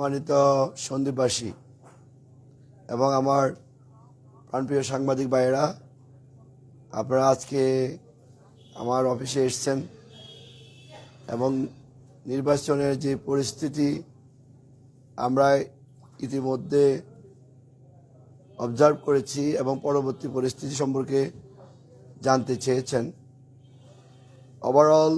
সম্মানিত সন্দীপবাসী এবং আমার প্রাণপ্রিয় সাংবাদিক ভাইয়েরা, আপনারা আজকে আমার অফিসে এসেছেন এবং নির্বাচনের যে পরিস্থিতি আমরা ইতিমধ্যে অবজার্ভ করেছি এবং পরবর্তী পরিস্থিতি সম্পর্কে জানতে চেয়েছেন। ওভারঅল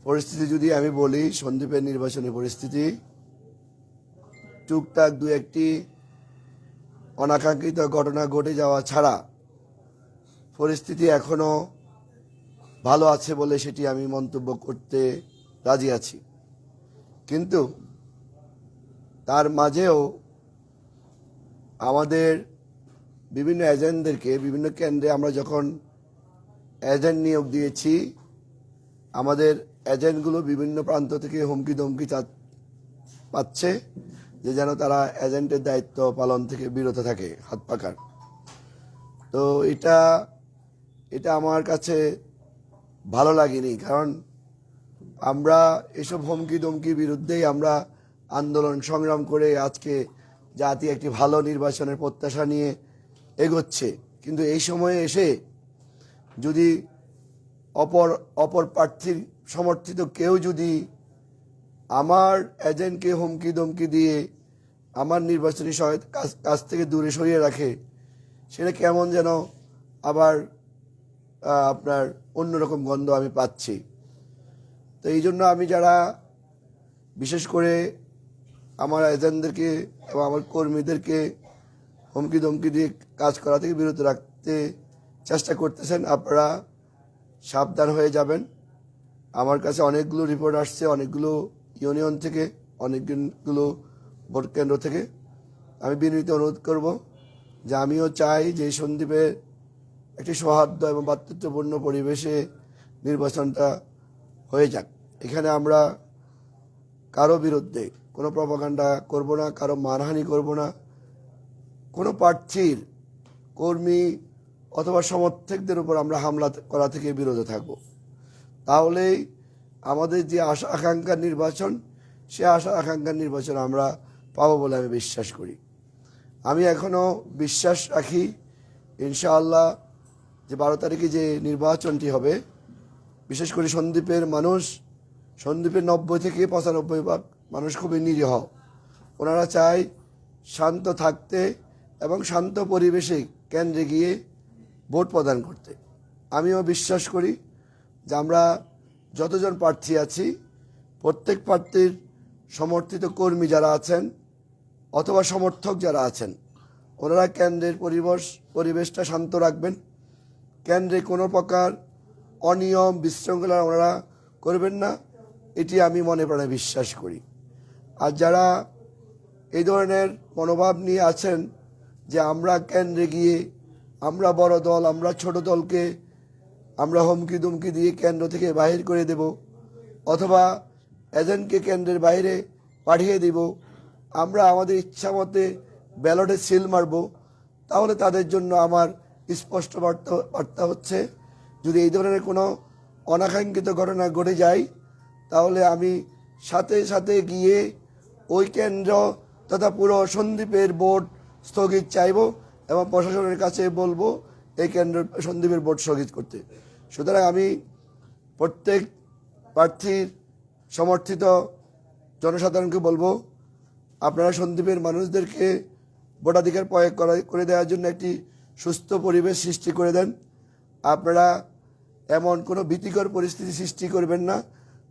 পরিস্থিতি যদি আমি বলি, সন্দ্বীপের নির্বাচনী পরিস্থিতি টুকটাক দু একটি অনাকাঙ্ক্ষিত ঘটনা ঘটে যাওয়া ছাড়া পরিস্থিতি এখনও ভালো আছে বলে সেটি আমি মন্তব্য করতে রাজি আছি। কিন্তু তার মাঝেও আমাদের বিভিন্ন এজেন্টদেরকে বিভিন্ন কেন্দ্রে আমরা যখন এজেন্ট নিয়োগ দিয়েছি, আমাদের এজেন্টগুলো বিভিন্ন প্রান্ত থেকে হুমকি ধমকি পাচ্ছে যে যেন তারা এজেন্টের দায়িত্ব পালন থেকে বিরত থাকে, হাত পাকার। তো এটা আমার কাছে ভালো লাগেনি, কারণ আমরা এসব হুমকি ধমকির বিরুদ্ধেই আমরা আন্দোলন সংগ্রাম করে আজকে জাতি একটি ভালো নির্বাচনের প্রত্যাশা নিয়ে এগোচ্ছে। কিন্তু এই সময়ে এসে যদি অপর প্রার্থীর সমর্থিত কেউ যদি আমার এজেন্টকে হুমকি ধমকি দিয়ে আমার নির্বাচনী কাজ থেকে দূরে সরিয়ে রাখে, সেটা কেমন যেন আবার আপনার অন্যরকম গন্ধ আমি পাচ্ছি। তো এই জন্য আমি যারা বিশেষ করে আমার এজেন্টদেরকে এবং আমার কর্মীদেরকে হুমকি ধমকি দিয়ে কাজ করা থেকে বিরত রাখতে চেষ্টা করতেছেন, আপনারা সাবধান হয়ে যাবেন। আমার কাছে অনেকগুলো রিপোর্ট আসছে, অনেকগুলো ইউনিয়ন থেকে, অনেকগুলো ভোট কেন্দ্র থেকে। আমি বিনীত অনুরোধ করব যে আমিও চাই যে সন্দ্বীপে একটি সৌহার্দ্য এবং ভ্রাতৃত্বপূর্ণ পরিবেশে নির্বাচনটা হয়ে যাক। এখানে আমরা কারো বিরুদ্ধে কোনো প্রপাগান্ডা করব না, কারো মানহানি করব না, কোনো প্রার্থীর কর্মী অথবা সমর্থকদের উপর আমরা হামলা করা থেকে বিরত থাকব। তাহলেই আমাদের যে আশা আকাঙ্ক্ষার নির্বাচন, সে আশা আকাঙ্ক্ষার নির্বাচন আমরা পাবো বলে আমি বিশ্বাস করি। আমি এখনও বিশ্বাস রাখি ইনশাআল্লাহ যে 12 তারিখে যে নির্বাচনটি হবে, বিশেষ করে সন্দ্বীপের মানুষ, সন্দ্বীপের 90 থেকে 95% মানুষ খুবই নিরীহ। ওনারা চায় শান্ত থাকতে এবং শান্ত পরিবেশে কেন্দ্রে গিয়ে ভোট প্রদান করতে। আমিও বিশ্বাস করি যে আমরা যতজন প্রার্থী আছি, প্রত্যেক প্রার্থীর সমর্থিত কর্মী যারা আছেন অথবা সমর্থক যারা আছেন, ওনারা কেন্দ্রের পরিবেশটা শান্ত রাখবেন। কেন্দ্রে কোনো প্রকার অনিয়ম বিশৃঙ্খলা ওনারা করবেন না, এটি আমি মনে প্রাণে বিশ্বাস করি। আর যারা এই ধরনের মনোভাব নিয়ে আছেন যে আমরা কেন্দ্রে গিয়ে আমরা বড় দল, আমরা ছোট দলকে আমরা হুমকি দুমকি দিয়ে কেন্দ্র থেকে বাহির করে দেব অথবা এজেন্টকে কেন্দ্রের বাইরে পাঠিয়ে দিব, আমরা আমাদের ইচ্ছা মতে ব্যালটে সিল মারব, তাহলে তাদের জন্য আমার স্পষ্ট বার্তা হচ্ছে, যদি এই ধরনের কোনো অনাকাঙ্ক্ষিত ঘটনা ঘটে যায়, তাহলে আমি সাথে সাথে গিয়ে ওই কেন্দ্র তথা পুরো সন্দ্বীপের ভোট স্থগিত চাইব এবং প্রশাসনের কাছে বলবো এই কেন্দ্র সন্দ্বীপের ভোট স্থগিত করতে। সুতরাং আমি প্রত্যেক প্রার্থীর সমর্থিত জনসাধারণকে বলবো, আপনারা সন্দ্বীপের মানুষদেরকে ভোটাধিকার প্রয়োগ করে দেওয়ার জন্য একটি সুস্থ পরিবেশ সৃষ্টি করে দেন। আপনারা এমন কোনো ভীতিকর পরিস্থিতি সৃষ্টি করবেন না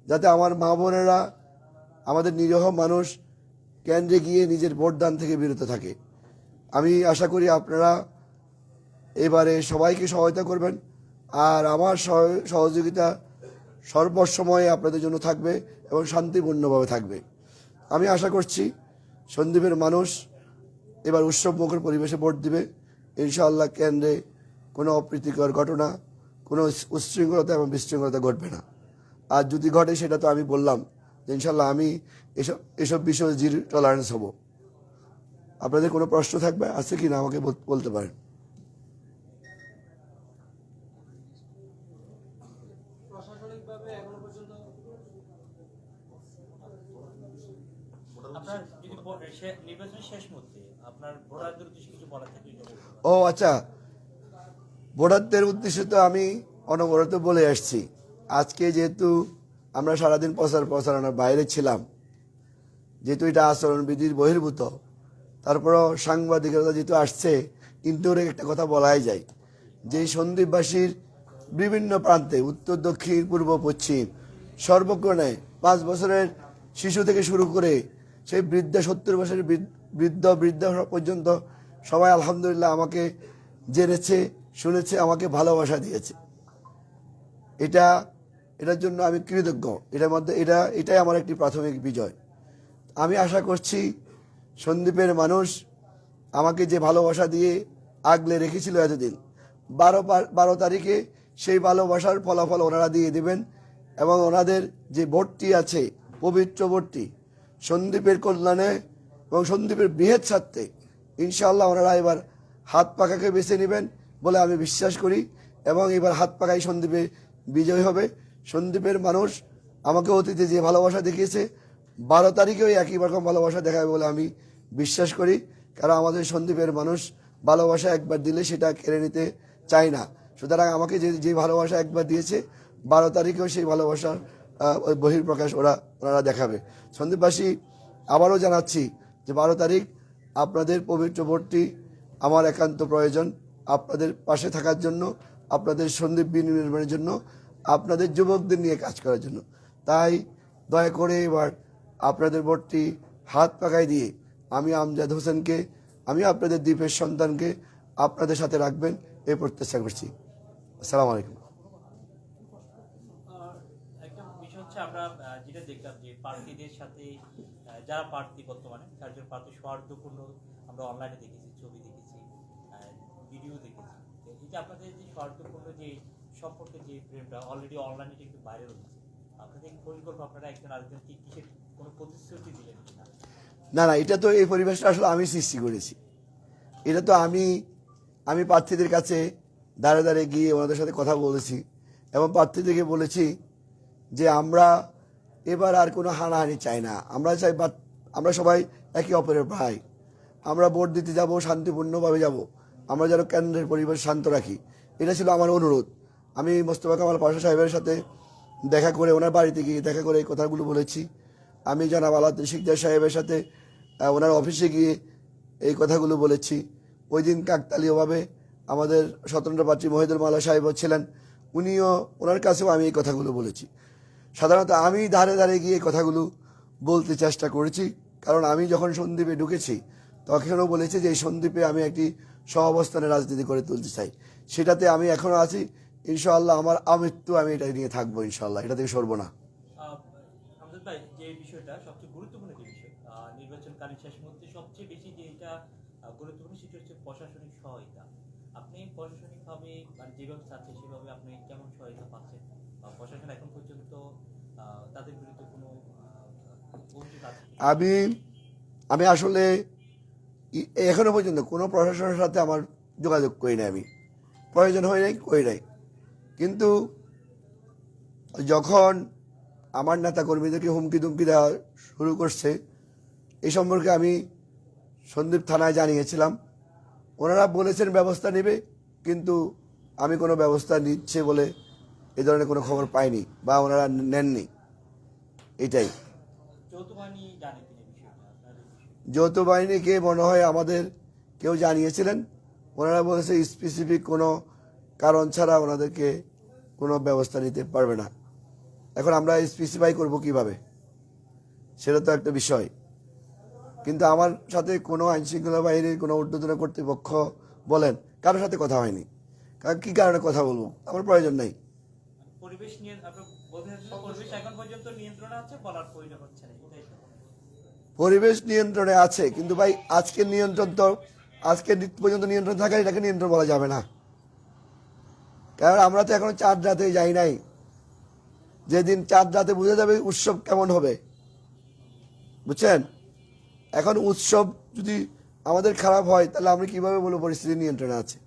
যাতে আমার মা বোনেরা, আমাদের নিরীহ মানুষ কেন্দ্রে গিয়ে নিজের ভোটদান থেকে বিরত থাকে। আমি আশা করি আপনারা এবারে সবাইকে সহায়তা করবেন, আর আমার সহযোগিতা সর্বসময় আপনাদের জন্য থাকবে এবং শান্তিপূর্ণভাবে থাকবে। আমি আশা করছি সন্দ্বীপের মানুষ এবার উৎসবমুখর পরিবেশে ভোট দিবে। ইনশাআল্লাহ কেন্দ্রে কোনো অপ্রীতিকর ঘটনা, কোনো উচ্ছৃঙ্খলতা এবং বিশৃঙ্খলতা ঘটবে না। আর যদি ঘটে সেটা তো আমি বললাম যে ইনশাআল্লাহ আমি এসব বিষয়ে জিরো টলারেন্স হব। আপনাদের কোনো প্রশ্ন থাকবে আছে কি না আমাকে বলতে পারেন। আপনার যদি নির্বাচনের শেষ মুহূর্তে আপনার ভোটারদের উদ্দেশ্যে কিছু বলার থাকে ও আচ্ছা, ভোটারদের উদ্দেশ্যে তো আমি অনবরত বলে আসছি। আজকে যেহেতু আমরা সারাদিন প্রচারণার বাইরে ছিলাম, যেহেতু এটা আচরণবিধির বহির্ভূত, তারপরও সাংবাদিকতা যেহেতু আসছে, ইনডোরে একটা কথা বলাই যায় যে সন্দ্বীপবাসীর বিভিন্ন প্রান্তে, উত্তর দক্ষিণ পূর্ব পশ্চিম সর্বক্ষণে 5 বছরের শিশু থেকে শুরু করে সেই বৃদ্ধা 70 বছরের বৃদ্ধা পর্যন্ত সবাই আলহামদুলিল্লাহ আমাকে জেনেছে, শুনেছে, আমাকে ভালোবাসা দিয়েছে। এটার জন্য আমি কৃতজ্ঞ। এটাই আমার একটি প্রাথমিক বিজয়। আমি আশা করছি সন্দ্বীপের মানুষ আমাকে যে ভালোবাসা দিয়ে আগলে রেখেছিল এতদিন, 12 তারিখে সেই ভালোবাসার ফলাফল ওনারা দিয়ে দেবেন এবং ওনাদের যে ভোটটি আছে, পবিত্র ভোটটি সন্দ্বীপের কল্যাণে এবং সন্দ্বীপের বৃহৎ স্বার্থে ইনশাআল্লাহ ওনারা এবার হাত পাখাকে বেছে নেবেন বলে আমি বিশ্বাস করি এবং এবার হাত পাখাই সন্দ্বীপে বিজয় হবে। সন্দ্বীপের মানুষ আমাকে অতীতে যে ভালোবাসা দেখিয়েছে, 12 তারিখেও একই রকম ভালোবাসা দেখাবে বলে আমি বিশ্বাস করি। কারণ আমাদের সন্দ্বীপের মানুষ ভালোবাসা একবার দিলে সেটা কেড়ে নিতে চায় না। সুতরাং আমাকে যে ভালোবাসা একবার দিয়েছে, 12 তারিখেও সেই ভালোবাসার বহিঃপ্রকাশ ওনারা দেখাবে। সন্দ্বীপবাসী, আবারও জানাচ্ছি যে 12 তারিখ আপনাদের পবিত্র ভোটটি আমার একান্ত প্রয়োজন, আপনাদের পাশে থাকার জন্য, আপনাদের সন্দ্বীপ বিনির্মাণের জন্য, আপনাদের যুবকদের নিয়ে কাজ করার জন্য। তাই দয়া করে এবার আপনাদের ভোটটি হাত পাকায় দিয়ে আমি আমজাদ হোসেনকে, আমি আপনাদের দ্বীপের সন্তানকে আপনাদের সাথে রাখবেন এই প্রত্যাশা করছি। আসসালামু আলাইকুম। একটা বিষয় হচ্ছে আমরা যেটা দেখলাম যে প্রার্থীদের সাথে যারা প্রার্থী বর্তমানে চারজন প্রার্থী সৌহার্দ্যপূর্ণ আমরা অনলাইনে দেখেছি, ছবি দেখেছি, ভিডিও দেখেছি। এই যে আপনাদের যে সৌহার্দ্যপূর্ণ যে সম্পর্কে যে প্রেমটা অলরেডি অনলাইনে একটু ভাইরাল হচ্ছে, আপনাদের পরিকল্পনা আপনারা একজন আরেকজনকে কিসের কোনো প্রতিশ্রুতি দিলেন কিনা? না, এটা তো এই পরিবেশটা আসলে আমি সৃষ্টি করেছি। এটা তো আমি প্রার্থীদের কাছে দাঁড়ে গিয়ে ওনাদের সাথে কথা বলেছি এবং প্রার্থীদেরকে বলেছি যে আমরা এবার আর কোনো হানাহানি চাই না। আমরা চাই আমরা সবাই একে অপরের ভাই। আমরা ভোট দিতে যাব, শান্তিপূর্ণভাবে যাব, আমরা যেন কেন্দ্রের পরিবেশ শান্ত রাখি। এটা ছিল আমার অনুরোধ। আমি মোস্তফা কামাল পাশা সাহেবের সাথে দেখা করে, ওনার বাড়িতে গিয়ে দেখা করে এই কথাগুলো বলেছি। আমি জনাব আলাউদ্দিন শিকদার সাহেবের সাথে ওনার অফিসে গিয়ে এই কথাগুলো বলেছি। ওই দিন কাকতালীয়ভাবে আমাদের স্বতন্ত্র প্রার্থী মহিদুল মালা সাহেবও ছিলেন, ওনার কাছেও আমি এই কথাগুলো বলেছি। সাধারণত আমি ধারে গিয়ে এই কথাগুলো বলতে চেষ্টা করেছি, কারণ আমি যখন সন্দ্বীপে ঢুকেছি তখনও বলেছি যে এই সন্দ্বীপে আমি একটি সহাবস্থানের রাজনীতি করে তুলতে চাই। সেটাতে আমি এখনও আছি। ইনশাআল্লাহ আমার আমৃত্যু আমি এটা নিয়ে থাকবো, ইনশাআল্লাহ এটা থেকে সরবো না। আমজাদ ভাই, যে বিষয়টা সবচেয়ে গুরুত্বপূর্ণ যে বিষয় নির্বাচনকালীন শেষ মুহূর্তে সবচেয়ে বেশি যে এটা গুরুত্বপূর্ণ সেটা হচ্ছে প্রশাসনিক সহায়তা। আপনি প্রশাসনিকভাবে মানে যেভাবে চাচ্ছেন সেভাবে আপনি কেমন সহায়তা পাচ্ছেন, বা প্রশাসন এখন পর্যন্ত তাদের বিরুদ্ধে কোনো অভিযোগ আছে? আমি আসলে এখনো পর্যন্ত কোনো প্রশাসনের সাথে আমার যোগাযোগ করি না, আমি প্রয়োজন হয় নাই, করি নাই। কিন্তু যখন আমার নেতা কর্মীদেরকে হুমকি দুমকি দেওয়া শুরু করছে, এই সম্পর্কে আমি সন্দ্বীপ থানায় জানিয়েছিলাম। ওনারা বলেছেন ব্যবস্থা নেবে, কিন্তু আমি কোনো ব্যবস্থা নিচ্ছে বলে এই ধরনের কোনো খবর পাইনি বা ওনারা নেননি। এটাই যৌথ বাহিনীকে মনে হয় আমাদের কেউ জানিয়েছিলেন, ওনারা বলেছে স্পেসিফিক কোনো কারণ ছাড়া ওনাদেরকে কোনো ব্যবস্থা নিতে পারবে না। এখন আমরা স্পেসিফাই করব কিভাবে, সেটা তো একটা বিষয়। কিন্তু আমার সাথে কোনো আইনশৃঙ্খলা বাহিনীর কোনো ঊর্ধ্বতন কর্তৃপক্ষ বলেন কারোর সাথে কথা হয়নি। কারণ কী কারণে কথা বলবো, আমার প্রয়োজন নাই। পরিবেশ নিয়ন্ত্রণে আছে, কিন্তু ভাই আজকের পর্যন্ত নিয়ন্ত্রণ থাকা এটাকে নিয়ন্ত্রণ বলা যাবে না। কারণ আমরা তো এখনো চাঁদ রাতে যাই নাই। যেদিন চাঁদ রাতে বোঝা যাবে উৎসব কেমন হবে, বুঝছেন? এখন উৎসব যদি আমাদের খারাপ হয় তাহলে আমরা কিভাবে বলবো পরিস্থিতি নিয়ন্ত্রণে আছে?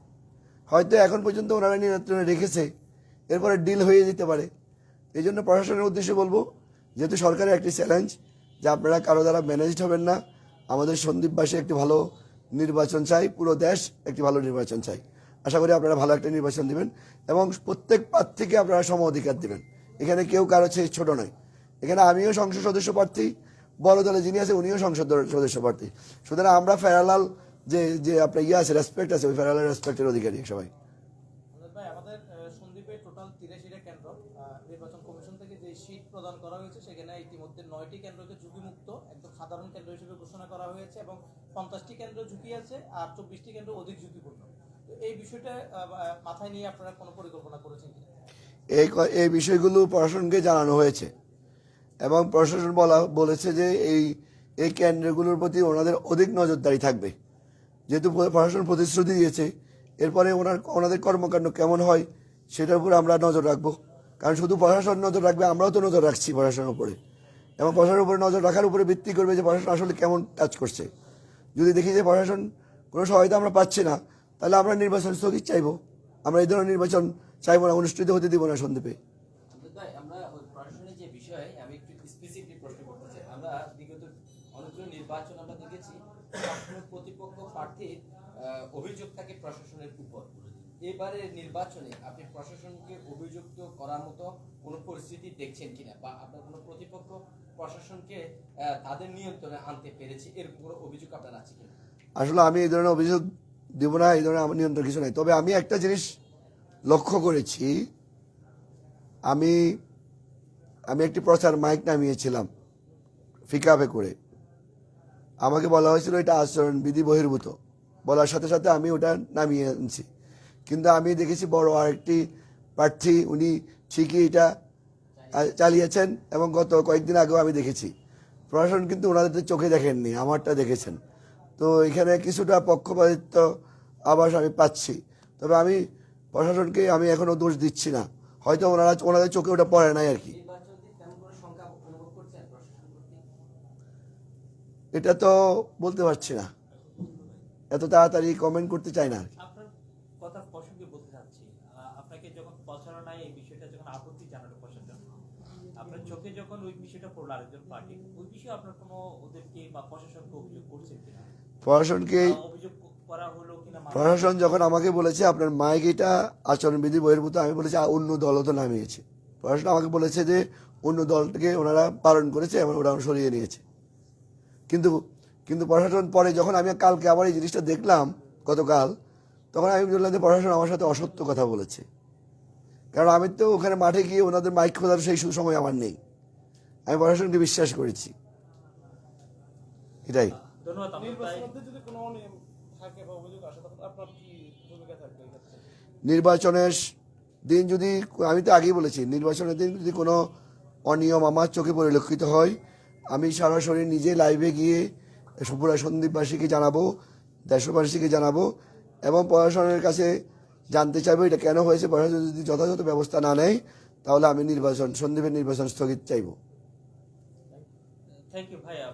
হয়তো এখন পর্যন্ত ওনারা নিয়ন্ত্রণে রেখেছে, এরপরে ডিল হয়ে যেতে পারে। এই জন্য প্রশাসনের উদ্দেশ্যে বলবো, যেহেতু সরকারের একটি চ্যালেঞ্জ যে আপনারা কারো দ্বারা ম্যানেজড হবেন না। আমাদের সন্দ্বীপবাসী একটি ভালো নির্বাচন চাই, পুরো দেশ একটি ভালো নির্বাচন চাই। আশা করি আপনারা ভালো একটা নির্বাচন দিবেন এবং প্রত্যেক প্রার্থীকে আপনারা সম অধিকার দিবেন। এখানে কেউ কারো চেয়ে ছোট নয়। এখানে আমিও সংসদ সদস্য প্রার্থী, বড় দলে যিনি আছে উনিও সংসদ সদস্য প্রার্থী। সুতরাং আমরা ফেরালাল যে যে আপনার আছে, রেসপেক্ট আছে, ওই ফেরালাল রেসপেক্টের অধিকারী সবাই। ভাই আমাদের সন্দ্বীপে টোটাল 83টা কেন্দ্র নির্বাচন কমিশন থেকে যে শীট প্রদান করা হয়েছে সেখানে ইতিমধ্যে 9টি কেন্দ্রকে ঝুঁকিমুক্ত একদম সাধারণ কেন্দ্র হিসেবে ঘোষণা করা হয়েছে এবং 50টি কেন্দ্র ঝুঁকি আছে আর 24টি কেন্দ্র অধিক ঝুঁকিপূর্ণ। তো এই বিষয়টা মাথায় নিয়ে আপনারা কোনো পরিকল্পনা করেছেন কিনা? এই বিষয়গুলো প্রশাসনকে জানানো হয়েছে এবং প্রশাসন বলেছে যে এই কেন্দ্রগুলোর প্রতি ওনাদের অধিক নজরদারি থাকবে। যেহেতু প্রশাসন প্রতিশ্রুতি দিয়েছে, এরপরে ওনাদের কর্মকাণ্ড কেমন হয় সেটার উপর আমরা নজর রাখবো। কারণ শুধু প্রশাসন নজর রাখবে, আমরাও তো নজর রাখছি প্রশাসনের উপরে, এবং প্রশাসনের উপরে নজর রাখার উপরে ভিত্তি করবে যে প্রশাসন আসলে কেমন কাজ করছে। যদি দেখি যে প্রশাসন কোনো সহায়তা আমরা পাচ্ছি না, তাহলে আমরা নির্বাচন স্থগিত চাইবো। আমরা এই ধরনের নির্বাচন চাইবো না, অনুষ্ঠিত হতে দিব না সন্দ্বীপে। আমরা ওই প্রশাসনের যে বিষয়ে আমি একটু স্পেসিফিক প্রশ্ন করতে চাই। আমরা বিগত অনেকগুলো নির্বাচন আমরা দেখেছি সবসময় প্রতিপক্ষ প্রার্থীর অভিযোগ থাকে প্রশাসনের উপর। এবারে নির্বাচনে আপনি প্রশাসনকে অভিযুক্ত করার মতো কোনো পরিস্থিতি দেখছেন কিনা, বা আপনার কোনো প্রতিপক্ষ প্রশাসনকে তাদের নিয়ন্ত্রণে আনতে পেরেছে, এরকম কোনো অভিযোগ আপনার আছে কিনা? আসলে আমি এই ধরনের অভিযোগ দিব না, এই ধরনের আমার নিয়ন্ত্রণ কিছু নাই। তবে আমি একটা জিনিস লক্ষ্য করেছি, আমি একটি প্রচার মাইক নামিয়েছিলাম ফিকাপে করে। আমাকে বলা হয়েছিল এটা আচরণবিধি বহির্ভূত, বলার সাথে সাথে আমি ওটা নামিয়ে আনছি। কিন্তু আমি দেখেছি বড় আরেকটি প্রার্থী উনি ঠিকই এটা চালিয়েছেন, এবং গত কয়েকদিন আগেও আমি দেখেছি। প্রশাসন কিন্তু ওনাদের চোখে দেখেননি, আমারটা দেখেছেন। তো এখানে কিছুটা পক্ষপাতিত্ব আভাস আমি পাচ্ছি। তবে আমি প্রশাসনকে আমি এখনো দোষ দিচ্ছি না, হয়তো ওনাদের চোখে ওটা পড়ে নাই আর কি। এটা তো বলতে পারছি না, এত তাড়াতাড়ি কমেন্ট করতে চাই না। আপনার কথা প্রসঙ্গে বলতে চাচ্ছি, আপনাকে যখন প্রচারণায় এই বিষয়টা যখন আপত্তি জানালো প্রশাসন, আপনার চোখে যখন ওই বিষয়টা পড়লো আরেকজন পার্টি, ওই বিষয়ে আপনার কোনো ওদেরকে বা প্রশাসনকে অভিযোগ করছেন কিনা? প্রশাসনকে অভিযোগ করা হলো কিনা? প্রশাসন যখন আমাকে বলেছে আপনার মাইক এটা আচরণবিধি বহির্ভূত, আমি বলেছি অন্য দলও তো নামিয়েছে। প্রশাসন আমাকে বলেছে যে অন্য দলটাকে ওনারা পালন করেছে এবং ওরা সরিয়ে নিয়েছে। কিন্তু প্রশাসন পরে যখন আমি কালকে আবার এই জিনিসটা দেখলাম গতকাল, তখন আমি বললাম যে প্রশাসন আমার সাথে অসত্য কথা বলেছে। কারণ আমি তো ওখানে মাঠে গিয়ে ওনাদের মাইক খোঁজার সেই সময় আমার নেই। আমি প্রশাসনকে বিশ্বাস করেছি, এটাই। ধন্যবাদ। যদি কোনো অনিয়ম থাকে বা অভিযোগ আসে তখন আপনার কি ভূমিকা থাকবে এই ক্ষেত্রে? নির্বাচনের দিন যদি, আমি তো আগেই বলেছি, নির্বাচনের দিন যদি কোনো অনিয়ম আমার চোখে পরিলক্ষিত হয়, আমি সরাসরি নিজে লাইভে গিয়ে পুরা সন্দ্বীপবাসীকে জানাবো, দেশবাসীকে জানাবো, এবং প্রশাসনের কাছে জানতে চাইবো এটা কেন হয়েছে। প্রশাসন যদি যথাযথ ব্যবস্থা না নেয়, তাহলে আমি সন্দ্বীপের নির্বাচন স্থগিত চাইবো। থ্যাংক ইউ ভাইয়া।